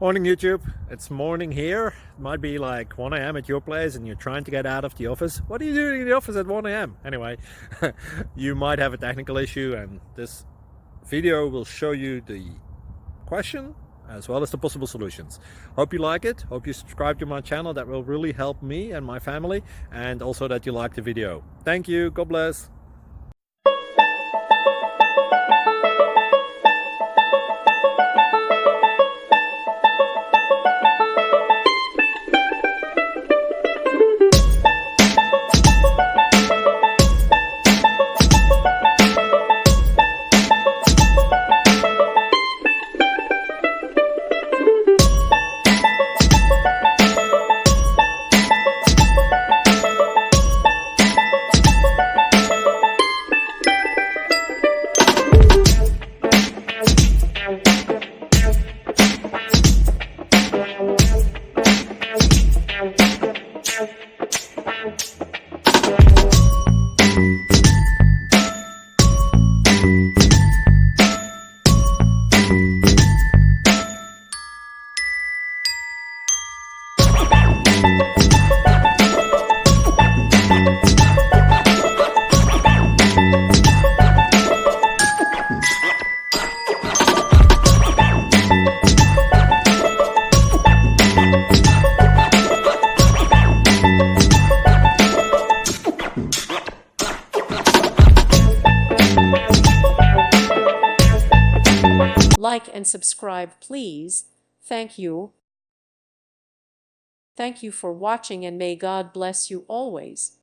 Morning YouTube, it's morning here. It might be like 1 a.m. at your place and you're trying to get out of the office. What are you doing in the office at 1 a.m? Anyway, you might have a technical issue and this video will show you the question as well as the possible solutions. Hope you like it, hope you subscribe to my channel. That will really help me and my family, and also that you like the video. Thank you, God bless. Like and subscribe, please. Thank you. Thank you for watching, and may God bless you always.